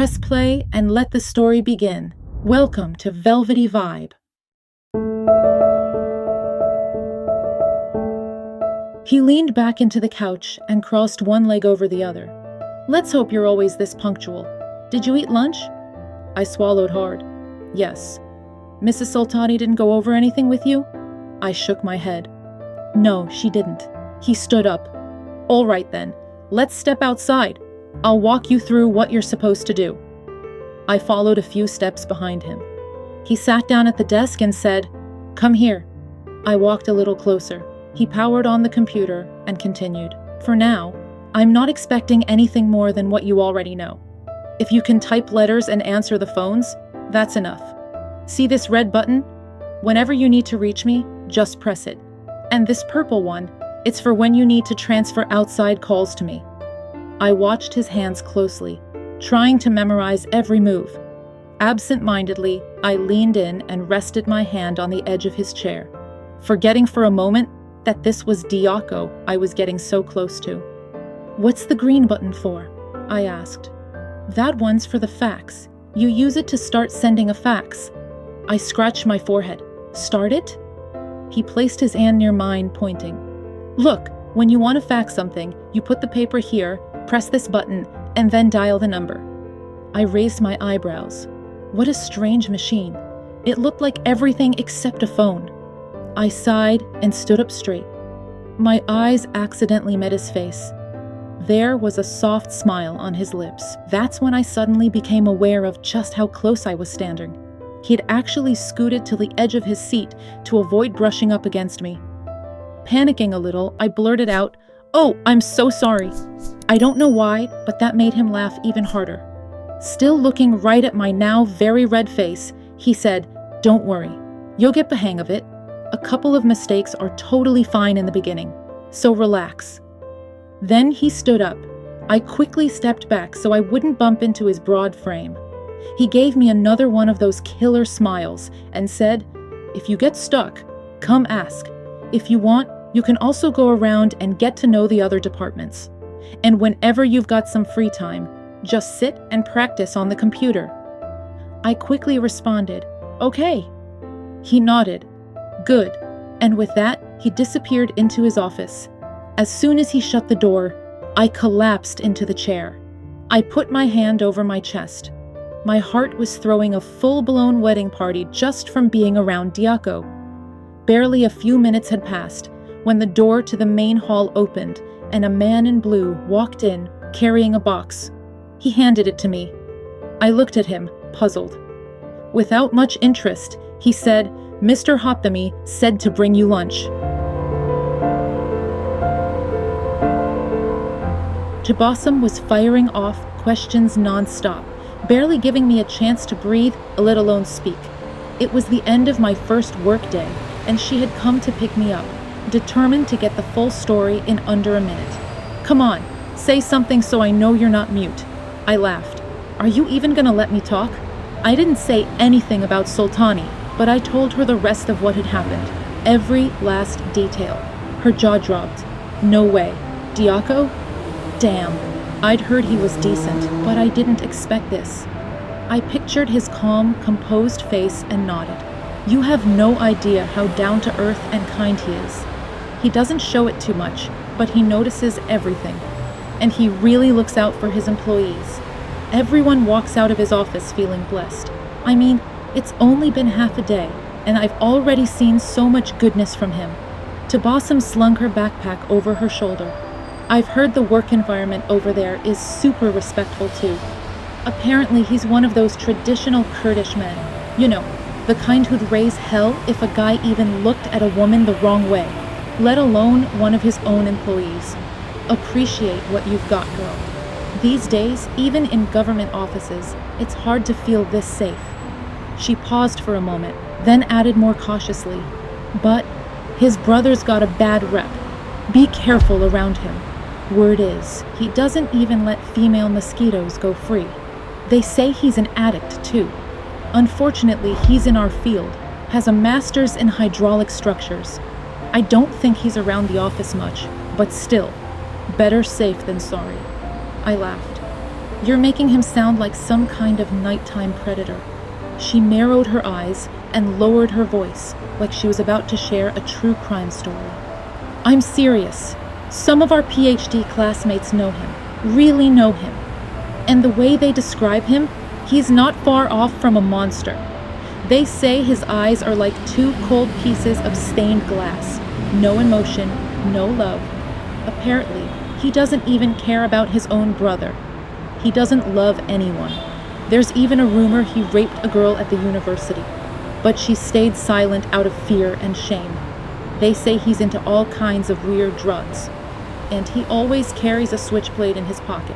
Press play and let the story begin. Welcome to Velvety Vibe. He leaned back into the couch and crossed one leg over the other. Let's hope you're always this punctual. Did you eat lunch? I swallowed hard. Yes. Mrs. Sultani didn't go over anything with you? I shook my head. No, she didn't. He stood up. All right then, let's step outside. I'll walk you through what you're supposed to do. I followed a few steps behind him. He sat down at the desk and said, "Come here." I walked a little closer. He powered on the computer and continued. For now, I'm not expecting anything more than what you already know. If you can type letters and answer the phones, that's enough. See this red button? Whenever you need to reach me, just press it. And this purple one, it's for when you need to transfer outside calls to me. I watched his hands closely, trying to memorize every move. Absent-mindedly, I leaned in and rested my hand on the edge of his chair, forgetting for a moment that this was Diako I was getting so close to. What's the green button for? I asked. That one's for the fax. You use it to start sending a fax. I scratched my forehead. Start it? He placed his hand near mine, pointing. Look, when you want to fax something, you put the paper here, press this button, and then dial the number. I raised my eyebrows. What a strange machine. It looked like everything except a phone. I sighed and stood up straight. My eyes accidentally met his face. There was a soft smile on his lips. That's when I suddenly became aware of just how close I was standing. He'd actually scooted to the edge of his seat to avoid brushing up against me. Panicking a little, I blurted out, "Oh, I'm so sorry." I don't know why, but that made him laugh even harder. Still looking right at my now very red face, he said, "Don't worry. You'll get the hang of it. A couple of mistakes are totally fine in the beginning, so relax." Then he stood up. I quickly stepped back so I wouldn't bump into his broad frame. He gave me another one of those killer smiles and said, "If you get stuck, come ask. If you want, you can also go around and get to know the other departments. And whenever you've got some free time, just sit and practice on the computer." I quickly responded, "Okay." He nodded. Good. And with that, he disappeared into his office. As soon as he shut the door, I collapsed into the chair. I put my hand over my chest. My heart was throwing a full-blown wedding party just from being around Diako. Barely a few minutes had passed when the door to the main hall opened and a man in blue walked in carrying a box. He handed it to me. I looked at him, puzzled. Without much interest, he said, "Mr. Hoptami said to bring you lunch." Tabassom was firing off questions non-stop, barely giving me a chance to breathe, let alone speak. It was the end of my first workday, and she had come to pick me up, determined to get the full story in under a minute. "Come on, say something so I know you're not mute." I laughed. "Are you even gonna let me talk?" I didn't say anything about Sultani, but I told her the rest of what had happened. Every last detail. Her jaw dropped. No way. Diako? Damn. I'd heard he was decent, but I didn't expect this. I pictured his calm, composed face and nodded. You have no idea how down-to-earth and kind he is. He doesn't show it too much, but he notices everything. And he really looks out for his employees. Everyone walks out of his office feeling blessed. I mean, it's only been half a day, and I've already seen so much goodness from him. Tabassom slung her backpack over her shoulder. I've heard the work environment over there is super respectful too. Apparently he's one of those traditional Kurdish men. You know, the kind who'd raise hell if a guy even looked at a woman the wrong way, let alone one of his own employees. Appreciate what you've got, girl. These days, even in government offices, it's hard to feel this safe. She paused for a moment, then added more cautiously, "But his brother's got a bad rep. Be careful around him. Word is, he doesn't even let female mosquitoes go free. They say he's an addict, too. Unfortunately, he's in our field, has a master's in hydraulic structures. I don't think he's around the office much, but still, better safe than sorry." I laughed. You're making him sound like some kind of nighttime predator." She narrowed her eyes and lowered her voice like she was about to share a true crime story. "I'm serious. Some of our PhD classmates know him, really know him. And the way they describe him, he's not far off from a monster. They say his eyes are like two cold pieces of stained glass. No emotion, no love. Apparently, he doesn't even care about his own brother. He doesn't love anyone. There's even a rumor he raped a girl at the university, but she stayed silent out of fear and shame. They say he's into all kinds of weird drugs, and he always carries a switchblade in his pocket."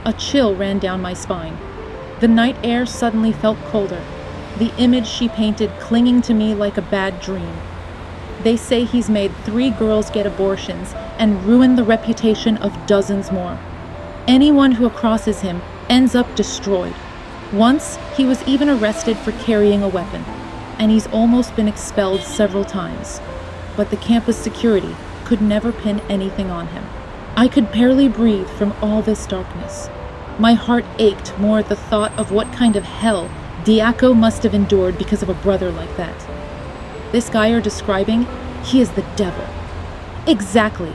A chill ran down my spine. The night air suddenly felt colder, the image she painted clinging to me like a bad dream. They say he's made 3 girls get abortions and ruined the reputation of dozens more. Anyone who crosses him ends up destroyed. Once, he was even arrested for carrying a weapon, and he's almost been expelled several times. But the campus security could never pin anything on him. I could barely breathe from all this darkness. My heart ached more at the thought of what kind of hell Diako must have endured because of a brother like that. This guy you're describing, he is the devil. Exactly.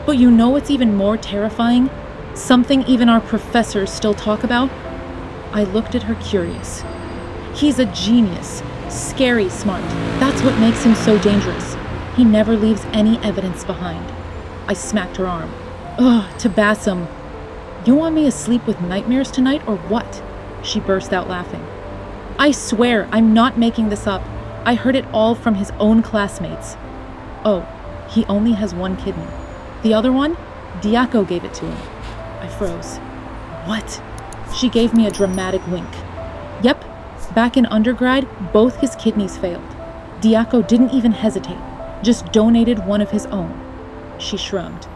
But you know what's even more terrifying? Something even our professors still talk about? I looked at her curious. He's a genius, scary smart. That's what makes him so dangerous. He never leaves any evidence behind. I smacked her arm. Ugh, Tabassom. You want me asleep with nightmares tonight or what? She burst out laughing. I swear, I'm not making this up. I heard it all from his own classmates. Oh, he only has 1 kidney. The other one? Diako gave it to him. I froze. What? She gave me a dramatic wink. Yep, back in undergrad, both his kidneys failed. Diako didn't even hesitate, just donated one of his own. She shrugged.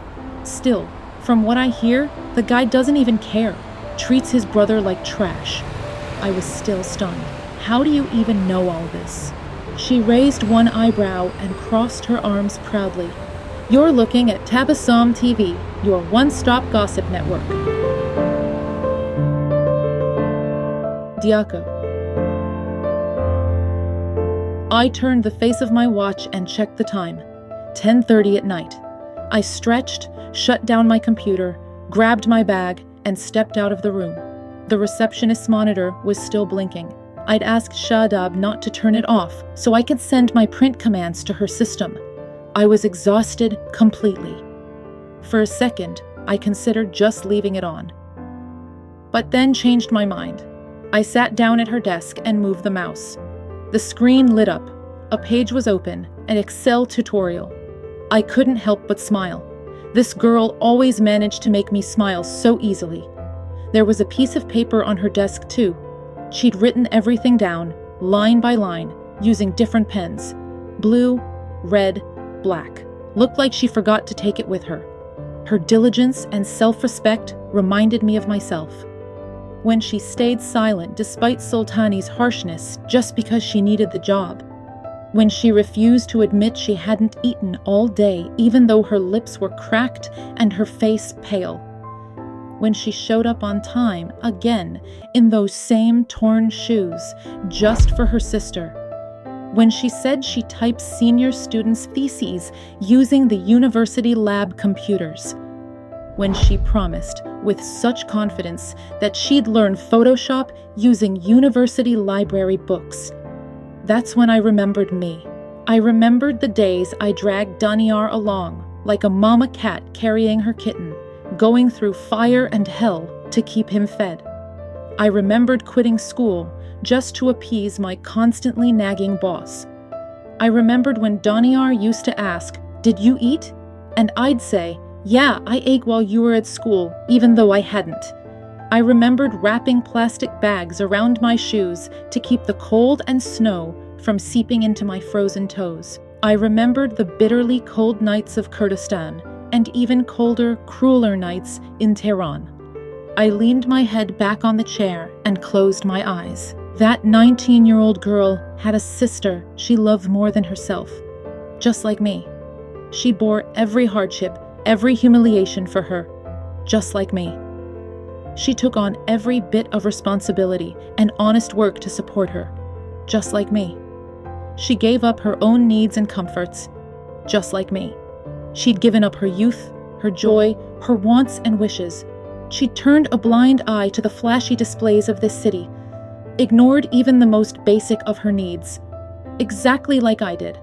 Still, from what I hear, the guy doesn't even care, treats his brother like trash. I was still stunned. How do you even know all this? She raised one eyebrow and crossed her arms proudly. You're looking at Tabassom TV, your one-stop gossip network. Diako. I turned the face of my watch and checked the time. 10:30 at night. I stretched, shut down my computer, grabbed my bag, and stepped out of the room. The receptionist's monitor was still blinking. I'd asked Shadab not to turn it off so I could send my print commands to her system. I was exhausted completely. For a second, I considered just leaving it on. But then changed my mind. I sat down at her desk and moved the mouse. The screen lit up. A page was open, an Excel tutorial. I couldn't help but smile. This girl always managed to make me smile so easily. There was a piece of paper on her desk too. She'd written everything down, line by line, using different pens. Blue, red, black. Looked like she forgot to take it with her. Her diligence and self-respect reminded me of myself. When she stayed silent despite Sultani's harshness just because she needed the job. When she refused to admit she hadn't eaten all day even though her lips were cracked and her face pale. When she showed up on time again in those same torn shoes just for her sister. When she said she types senior students' theses using the university lab computers. When she promised with such confidence that she'd learn Photoshop using university library books. That's when I remembered me. I remembered the days I dragged Daniar along like a mama cat carrying her kitten, going through fire and hell to keep him fed. I remembered quitting school just to appease my constantly nagging boss. I remembered when Daniar used to ask, "Did you eat?" And I'd say, "Yeah, I ate while you were at school, even though I hadn't." I remembered wrapping plastic bags around my shoes to keep the cold and snow from seeping into my frozen toes. I remembered the bitterly cold nights of Kurdistan and even colder, crueler nights in Tehran. I leaned my head back on the chair and closed my eyes. That 19-year-old girl had a sister she loved more than herself, just like me. She bore every hardship, every humiliation for her, just like me. She took on every bit of responsibility and honest work to support her, just like me. She gave up her own needs and comforts, just like me. She'd given up her youth, her joy, her wants and wishes. She'd turned a blind eye to the flashy displays of this city, ignored even the most basic of her needs, exactly like I did.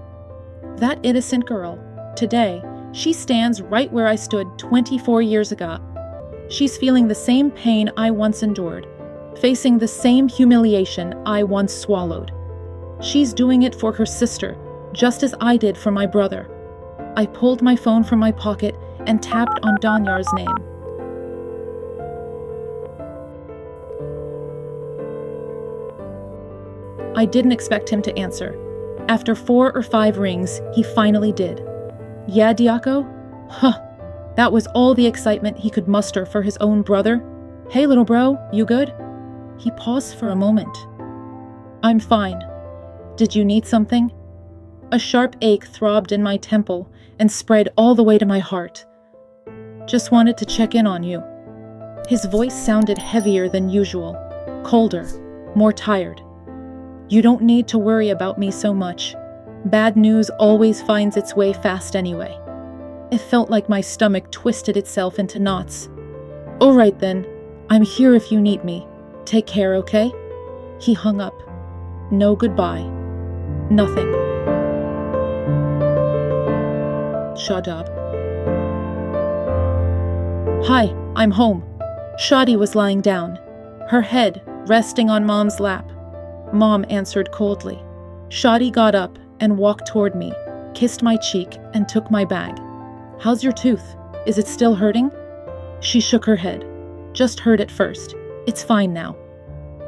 That innocent girl, today, she stands right where I stood 24 years ago. She's feeling the same pain I once endured, facing the same humiliation I once swallowed. She's doing it for her sister, just as I did for my brother. I pulled my phone from my pocket and tapped on Danyar's name. I didn't expect him to answer. After 4 or 5 rings, he finally did. Yeah, Diako? Huh. That was all the excitement he could muster for his own brother. Hey, little bro, you good? He paused for a moment. I'm fine. Did you need something? A sharp ache throbbed in my temple and spread all the way to my heart. Just wanted to check in on you. His voice sounded heavier than usual, colder, more tired. You don't need to worry about me so much. Bad news always finds its way fast anyway. It felt like my stomach twisted itself into knots. All right then, I'm here if you need me. Take care, okay? He hung up. No goodbye. Nothing. Shadab. Hi, I'm home. Shadi was lying down, her head resting on Mom's lap. Mom answered coldly. Shadi got up and walked toward me, kissed my cheek, and took my bag. How's your tooth? Is it still hurting? She shook her head. Just hurt at first. It's fine now.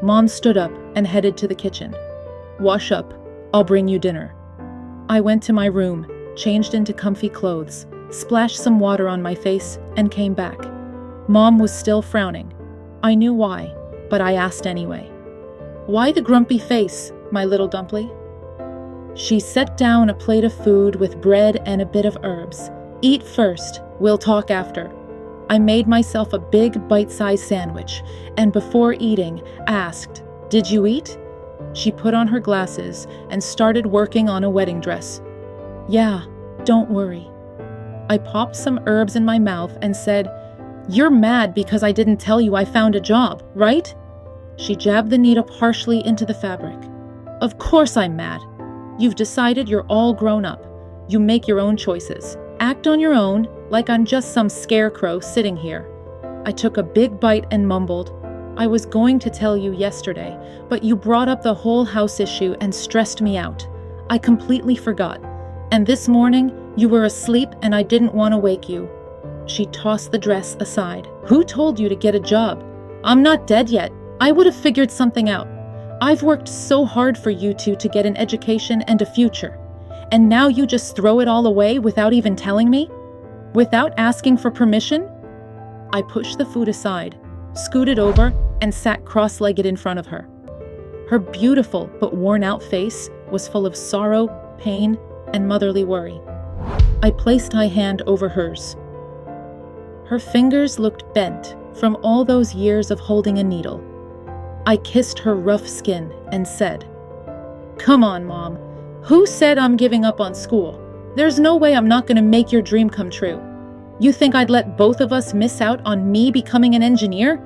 Mom stood up and headed to the kitchen. Wash up. I'll bring you dinner. I went to my room, changed into comfy clothes, splashed some water on my face, and came back. Mom was still frowning. I knew why, but I asked anyway. Why the grumpy face, my little dumpling? She set down a plate of food with bread and a bit of herbs. Eat first, we'll talk after. I made myself a big bite-sized sandwich, and before eating, asked, Did you eat? She put on her glasses and started working on a wedding dress. Yeah, don't worry. I popped some herbs in my mouth and said, You're mad because I didn't tell you I found a job, right? She jabbed the needle harshly into the fabric. Of course I'm mad. You've decided you're all grown up. You make your own choices. Act on your own, like I'm just some scarecrow sitting here. I took a big bite and mumbled, I was going to tell you yesterday, but you brought up the whole house issue and stressed me out. I completely forgot. And this morning, you were asleep and I didn't want to wake you. She tossed the dress aside. Who told you to get a job? I'm not dead yet. I would have figured something out. I've worked so hard for you two to get an education and a future. And now you just throw it all away without even telling me? Without asking for permission? I pushed the food aside, scooted over, and sat cross-legged in front of her. Her beautiful but worn-out face was full of sorrow, pain, and motherly worry. I placed my hand over hers. Her fingers looked bent from all those years of holding a needle. I kissed her rough skin and said, Come on, Mom. Who said I'm giving up on school? There's no way I'm not going to make your dream come true. You think I'd let both of us miss out on me becoming an engineer?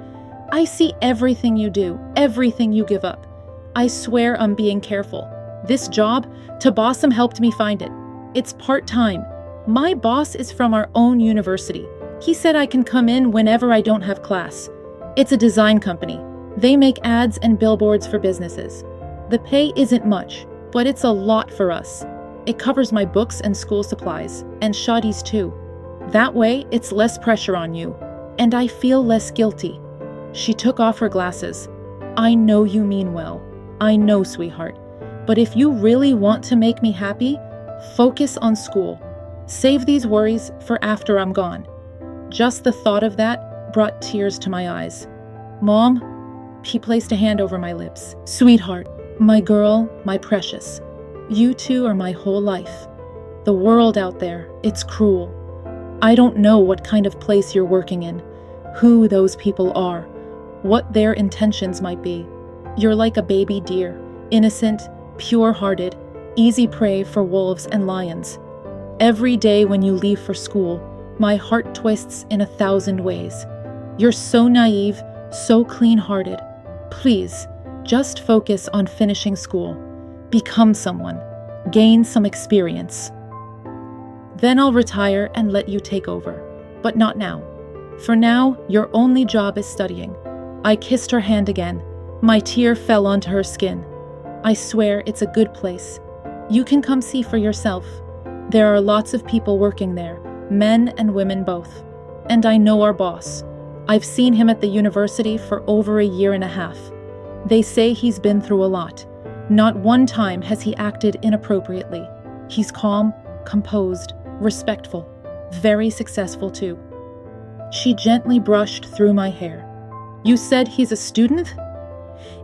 I see everything you do, everything you give up. I swear I'm being careful. This job, Tabassom helped me find it. It's part-time. My boss is from our own university. He said I can come in whenever I don't have class. It's a design company. They make ads and billboards for businesses. The pay isn't much, but it's a lot for us. It covers my books and school supplies, and Shadi's too. That way, it's less pressure on you, and I feel less guilty. She took off her glasses. I know you mean well. I know, sweetheart. But if you really want to make me happy, focus on school. Save these worries for after I'm gone. Just the thought of that brought tears to my eyes. Mom, he placed a hand over my lips. Sweetheart, my girl, my precious. You two are my whole life. The world out there, it's cruel. I don't know what kind of place you're working in, who those people are, what their intentions might be. You're like a baby deer, innocent, pure-hearted, easy prey for wolves and lions. Every day when you leave for school, my heart twists in 1,000 ways. You're so naive, so clean-hearted. Please, just focus on finishing school. Become someone. Gain some experience. Then I'll retire and let you take over. But not now. For now, your only job is studying. I kissed her hand again. My tear fell onto her skin. I swear it's a good place. You can come see for yourself. There are lots of people working there, men and women both. And I know our boss. I've seen him at the university for over 1.5 years. They say he's been through a lot. Not one time has he acted inappropriately. He's calm, composed, respectful, very successful too. She gently brushed through my hair. You said he's a student?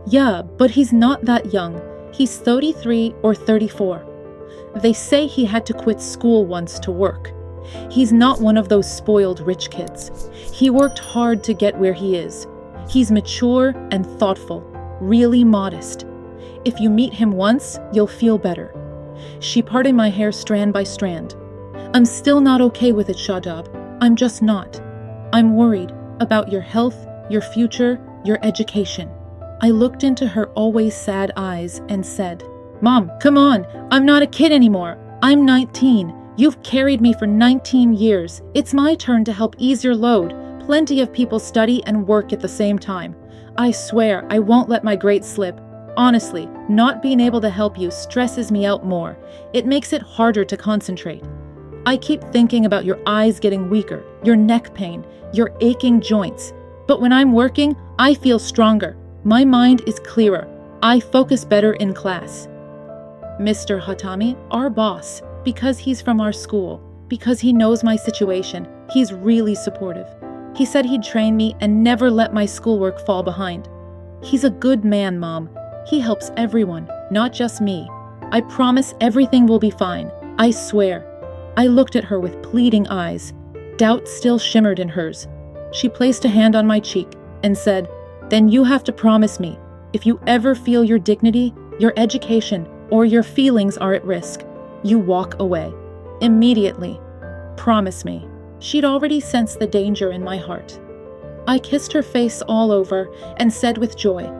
Yeah, but he's not that young. He's 33 or 34. They say he had to quit school once to work. He's not one of those spoiled rich kids. He worked hard to get where he is. He's mature and thoughtful, really modest. If you meet him once, you'll feel better. She parted my hair strand by strand. I'm still not okay with it, Shadab. I'm just not. I'm worried about your health, your future, your education. I looked into her always sad eyes and said, Mom, come on. I'm not a kid anymore. I'm 19. You've carried me for 19 years. It's my turn to help ease your load. Plenty of people study and work at the same time. I swear I won't let my grades slip. Honestly, not being able to help you stresses me out more. It makes it harder to concentrate. I keep thinking about your eyes getting weaker, your neck pain, your aching joints. But when I'm working, I feel stronger. My mind is clearer. I focus better in class. Mr. Hatami, our boss, because he's from our school, because he knows my situation, he's really supportive. He said he'd train me and never let my schoolwork fall behind. He's a good man, Mom. He helps everyone, not just me. I promise everything will be fine. I swear. I looked at her with pleading eyes. Doubt still shimmered in hers. She placed a hand on my cheek and said, Then you have to promise me, if you ever feel your dignity, your education, or your feelings are at risk, you walk away. Immediately. Promise me. She'd already sensed the danger in my heart. I kissed her face all over and said with joy,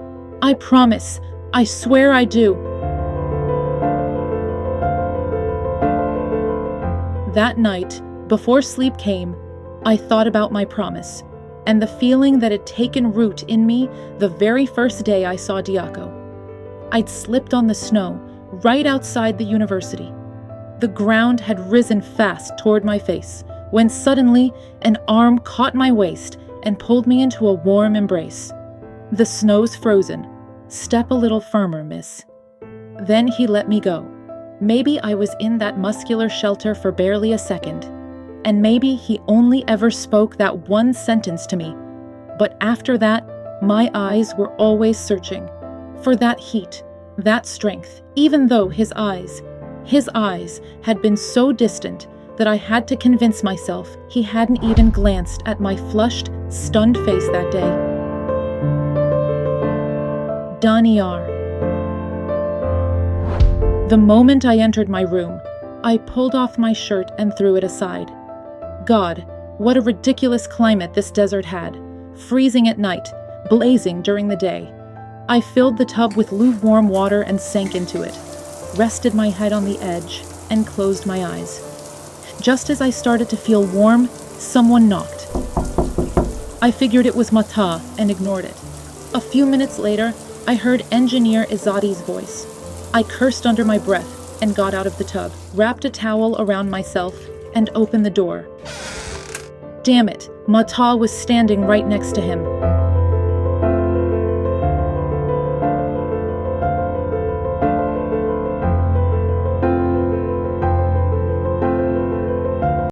I promise. I swear I do. That night, before sleep came, I thought about my promise and the feeling that had taken root in me the very first day I saw Diako. I'd slipped on the snow right outside the university. The ground had risen fast toward my face when suddenly an arm caught my waist and pulled me into a warm embrace. The snow's frozen. Step a little firmer, miss. Then he let me go. Maybe I was in that muscular shelter for barely a second, and maybe he only ever spoke that one sentence to me. But after that, my eyes were always searching for that heat, that strength, even though his eyes had been so distant that I had to convince myself he hadn't even glanced at my flushed, stunned face that day. Daniyar. The moment I entered my room, I pulled off my shirt and threw it aside. God, what a ridiculous climate this desert had. Freezing at night, blazing during the day. I filled the tub with lukewarm water and sank into it, rested my head on the edge, and closed my eyes. Just as I started to feel warm, someone knocked. I figured it was Mata and ignored it. A few minutes later, I heard Engineer Izzati's voice. I cursed under my breath and got out of the tub, wrapped a towel around myself, and opened the door. Damn it, Mata was standing right next to him.